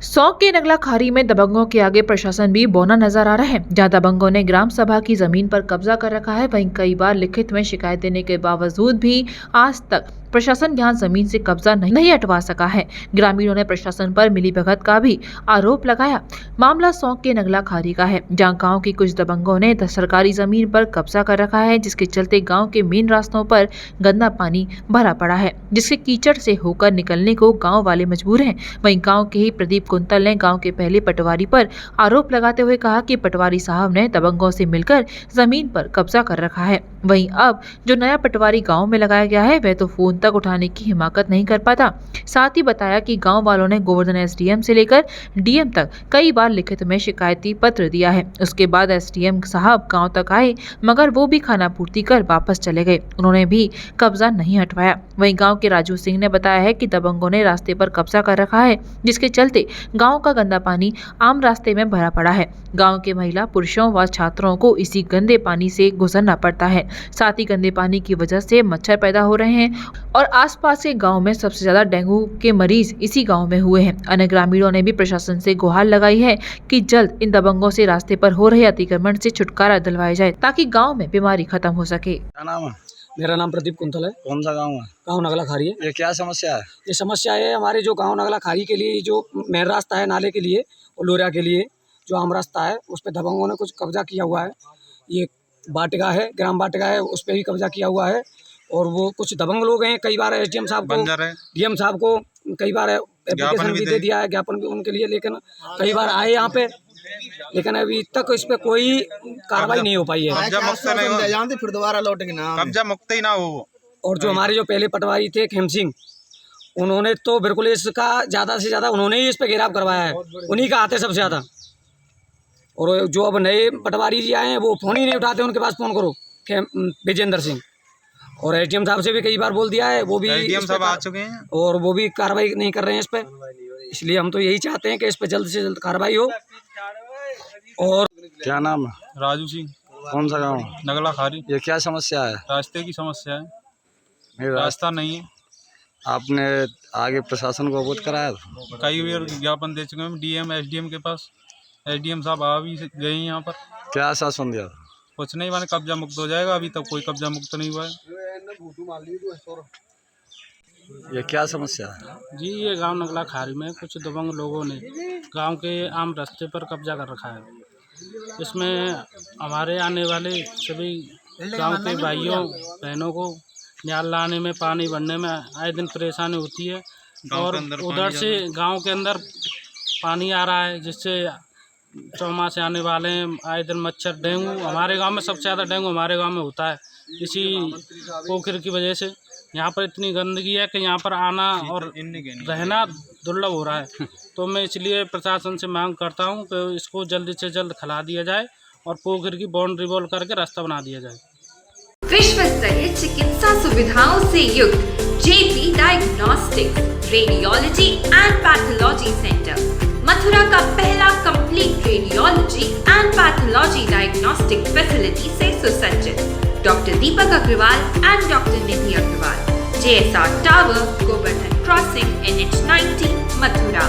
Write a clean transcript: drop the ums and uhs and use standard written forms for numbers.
सौंग के नगला खारी में दबंगों के आगे प्रशासन भी बौना नजर आ रहा है। जहां दबंगों ने ग्राम सभा की जमीन पर कब्जा कर रखा है, वहीं कई बार लिखित में शिकायत देने के बावजूद भी आज तक प्रशासन यहां जमीन से कब्जा नहीं हटवा सका है। ग्रामीणों ने प्रशासन पर मिलीभगत का भी आरोप लगाया। मामला सौंग के नगला खारी का है, जहां गांव के कुछ दबंगों ने सरकारी जमीन पर कब्जा कर रखा है, जिसके चलते गांव के मेन रास्तों पर गंदा पानी भरा पड़ा है, जिसके कीचड़ से होकर निकलने को गाँव वाले मजबूर हैं। वहीं गाँव के ही प्रदीप कुंतल ने गांव के पहले पटवारी पर आरोप लगाते हुए कहा कि पटवारी साहब ने दबंगों से मिलकर जमीन पर कब्जा कर रखा है। वहीं अब जो नया पटवारी गांव में लगाया गया है, वह तो फोन तक उठाने की हिम्मत नहीं कर पाता। साथ ही बताया कि गांव वालों ने गोवर्धन एसडीएम से लेकर डीएम तक कई बार लिखित में शिकायती पत्र दिया है। उसके बाद एसडीएम साहब गांव तक आए, मगर वो भी खाना पूर्ति कर वापस चले गए। उन्होंने भी कब्जा नहीं हटवाया। वहीं गांव के राजू सिंह ने बताया है कि दबंगों ने रास्ते पर कब्जा कर रखा है, जिसके चलते गांव का गंदा पानी आम रास्ते में भरा पड़ा है। गांव के महिला, पुरुषों व छात्रों को इसी गंदे पानी से गुजरना पड़ता है। साथ ही गंदे पानी की वजह से मच्छर पैदा हो रहे हैं और आसपास के गांव में सबसे ज्यादा डेंगू के मरीज इसी गांव में हुए हैं। अन्य ग्रामीणों ने भी प्रशासन से गुहार लगाई है कि जल्द इन दबंगों से रास्ते पर हो रहे अतिक्रमण से छुटकारा दिलवाया जाए, ताकि गाँव में बीमारी खत्म हो सके। क्या नाम है? मेरा नाम प्रदीप कुंतल है। कौन सा गांव है? गाँव नगला खारी है। ये क्या समस्या है? ये समस्या है हमारे जो गाँव नगला खारी के लिए जो मेन रास्ता है नाले के लिए और लोरिया के लिए जो आम रास्ता है, उस पर दबंगों ने कुछ कब्जा किया हुआ है। ये वाटिका है, ग्राम वाटिका है, उस पर भी कब्जा किया हुआ है। और वो कुछ दबंग लोग हैं, कई बार एसडीएम साहब को, डीएम साहब को कई बार एप्लीकेशन भी दे दिया है, ज्ञापन भी उनके लिए, लेकिन कई बार आए यहाँ पे, लेकिन अभी तक इस पे कोई कार्रवाई नहीं हो पाई है। फिर दोबारा लौट के ना कब्जा मुक्त ही ना हो। और जो हमारे जो पहले पटवारी थे खेम सिंह, उन्होंने तो बिल्कुल इसका ज़्यादा से ज़्यादा उन्होंने ही इस पे घेराव करवाया है, उन्हीं का हाथ है सबसे ज़्यादा। और जो अब नए पटवारी जी आए हैं, वो फ़ोन ही नहीं उठाते, उनके पास फ़ोन करो, विजेंद्र सिंह। और एसडीएम साहब से भी कई बार बोल दिया है, वो भी एसडीएम साहब आ चुके हैं और वो भी कार्रवाई नहीं कर रहे हैं इस पे। इसलिए हम तो यही चाहते हैं कि इस पे जल्द से जल्द कार्रवाई हो। और क्या नाम है? राजू सिंह। कौन सा गांव? नगला खारी। ये क्या समस्या है? रास्ते की समस्या है, नहीं, रास्ता नहीं है। आपने आगे प्रशासन को अवगत कराया था? कई बार ज्ञापन दे चुके हैं डीएम एसडीएम के पास। एसडीएम साहब आ भी गए हैं यहाँ पर। क्या आश्वासन दिया था? कुछ नहीं, माने कब्जा मुक्त हो जाएगा, अभी तक कोई कब्जा मुक्त नहीं हुआ है। ये क्या समस्या है? जी, ये गांव नगला खारी में कुछ दबंग लोगों ने गांव के आम रास्ते पर कब्जा कर रखा है। इसमें हमारे आने वाले सभी गांव के भाइयों बहनों को न्याल लाने में, पानी भरने में आए दिन परेशानी होती है। और उधर से गांव के अंदर पानी आ रहा है, जिससे चौमासे आने वाले हैं। आए दिन मच्छर, डेंगू हमारे गांव में सबसे ज़्यादा डेंगू हमारे गांव में होता है, इसी पोखर की वजह से। यहाँ पर इतनी गंदगी है कि यहाँ पर आना और रहना दुर्लभ हो रहा है। तो मैं इसलिए प्रशासन से मांग करता हूँ कि इसको जल्दी से जल्द खिला दिया जाए और पोखर की बाउंड्री वॉल करके रास्ता बना दिया जाए। विश्व स्तरीय चिकित्सा सुविधाओं से युक्त JP diagnostics, radiology and pathology centre, Mathura का पहला complete radiology and pathology diagnostic facility से सुसज्जित। Doctor Deepak Agarwal and doctor Nidhi Agarwal, JSR tower, Govardhan crossing, NH 90, Mathura.